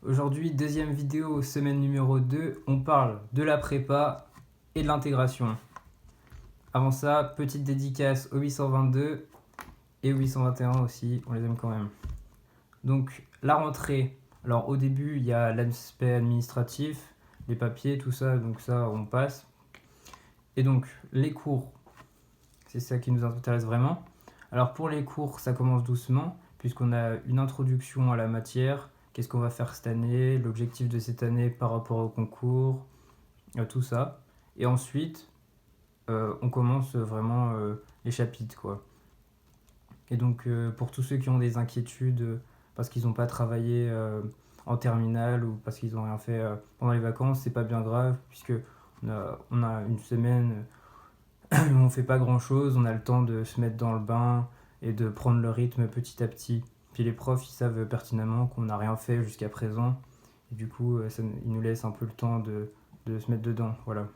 Aujourd'hui, deuxième vidéo, semaine numéro 2, on parle de la prépa et de l'intégration. Avant ça, petite dédicace au 822 et au 821 aussi, on les aime quand même. Donc la rentrée, alors au début il y a l'aspect administratif, les papiers, tout ça, donc ça on passe. Et donc les cours, c'est ça qui nous intéresse vraiment. Alors pour les cours, ça commence doucement, puisqu'on a une introduction à la matière, qu'est-ce qu'on va faire cette année, l'objectif de cette année par rapport au concours, tout ça. Et ensuite, on commence vraiment les chapitres, quoi. Et donc pour tous ceux qui ont des inquiétudes parce qu'ils n'ont pas travaillé en terminale ou parce qu'ils n'ont rien fait pendant les vacances, c'est pas bien grave, puisque on a une semaine où on fait pas grand chose, on a le temps de se mettre dans le bain et de prendre le rythme petit à petit. Puis les profs, ils savent pertinemment qu'on n'a rien fait jusqu'à présent, et du coup, ils nous laissent un peu le temps de se mettre dedans, voilà.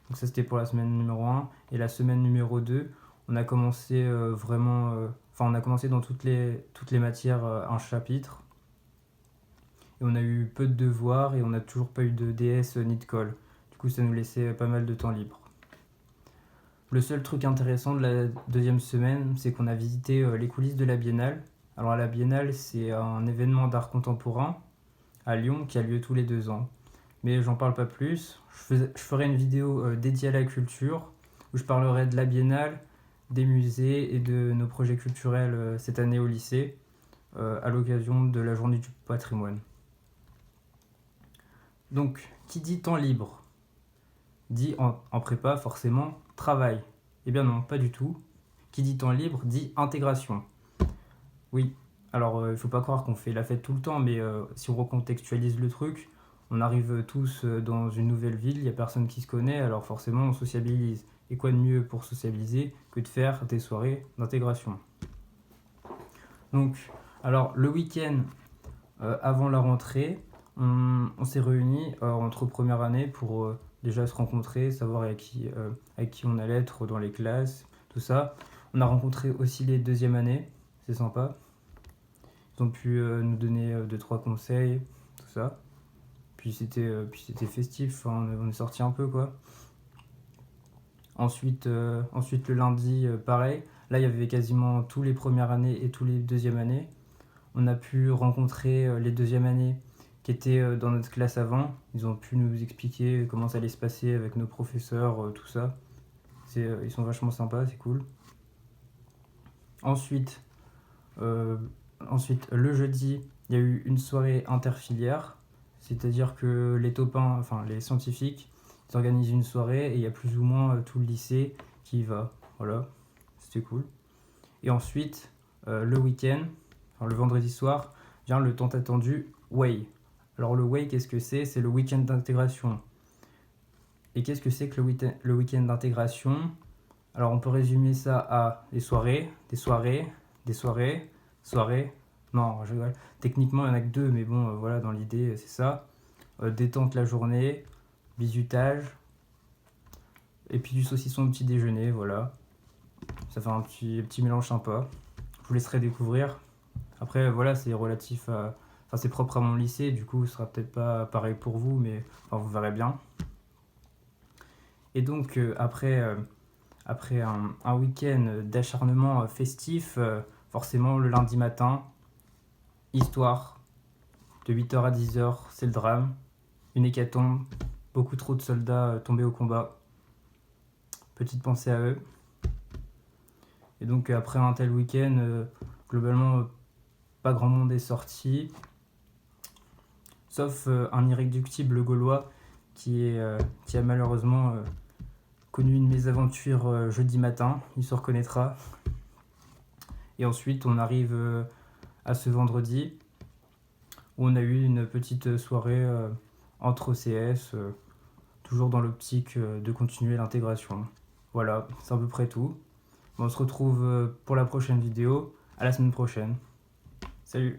Donc ça, c'était pour la semaine numéro 1. Et la semaine numéro 2, on a commencé on a commencé dans toutes les matières un chapitre. Et on a eu peu de devoirs et on n'a toujours pas eu de DS ni de colle. Du coup, ça nous laissait pas mal de temps libre. Le seul truc intéressant de la deuxième semaine, c'est qu'on a visité les coulisses de la Biennale. Alors la Biennale, c'est un événement d'art contemporain à Lyon qui a lieu tous les 2 ans. Mais j'en parle pas plus. Je ferai une vidéo dédiée à la culture où je parlerai de la Biennale, des musées et de nos projets culturels cette année au lycée à l'occasion de la journée du patrimoine. Donc, qui dit temps libre dit en prépa forcément travail. Eh bien non, pas du tout. Qui dit temps libre dit intégration. Oui, alors il faut pas croire qu'on fait la fête tout le temps, mais si on recontextualise le truc, on arrive tous dans une nouvelle ville, il n'y a personne qui se connaît, alors forcément on sociabilise. Et quoi de mieux pour sociabiliser que de faire des soirées d'intégration. Donc, alors le week-end avant la rentrée, on s'est réunis entre première année pour déjà se rencontrer, savoir avec qui on allait être dans les classes, tout ça. On a rencontré aussi les deuxièmes années, c'est sympa. Ils ont pu nous donner 2-3 conseils, tout ça. Puis c'était festif, hein, on est sorti un peu quoi. Ensuite le lundi, pareil. Là, il y avait quasiment tous les premières années et tous les deuxièmes années. On a pu rencontrer les deuxièmes années qui étaient dans notre classe avant. Ils ont pu nous expliquer comment ça allait se passer avec nos professeurs, tout ça. Ils sont vachement sympas, c'est cool. Ensuite, le jeudi, il y a eu une soirée interfilière. C'est-à-dire que les topins, enfin les scientifiques, ils organisent une soirée et il y a plus ou moins tout le lycée qui y va. Voilà, c'était cool. Et ensuite, le week-end, enfin, le vendredi soir, vient le tant attendu Way. Alors le Way, qu'est-ce que c'est? C'est le week-end d'intégration. Et qu'est-ce que c'est que le week-end d'intégration? Alors on peut résumer ça à des soirées, soirées. Non, je rigole. Techniquement, il n'y en a que 2, mais bon, voilà, dans l'idée, c'est ça. Détente la journée, bisutage, et puis du saucisson au petit déjeuner, voilà. Ça fait un petit mélange sympa. Je vous laisserai découvrir. Après, voilà, c'est relatif à... Enfin, c'est propre à mon lycée, du coup, ce sera peut-être pas pareil pour vous, mais enfin, vous verrez bien. Et donc, après un week-end d'acharnement festif, forcément, le lundi matin, histoire, de 8h à 10h, c'est le drame. Une hécatombe, beaucoup trop de soldats tombés au combat. Petite pensée à eux. Et donc, après un tel week-end, globalement, pas grand monde est sorti. Sauf un irréductible gaulois qui a malheureusement connu une mésaventure jeudi matin, il se reconnaîtra. Et ensuite on arrive à ce vendredi où on a eu une petite soirée entre OCS, toujours dans l'optique de continuer l'intégration. Voilà, c'est à peu près tout. On se retrouve pour la prochaine vidéo, à la semaine prochaine. Salut!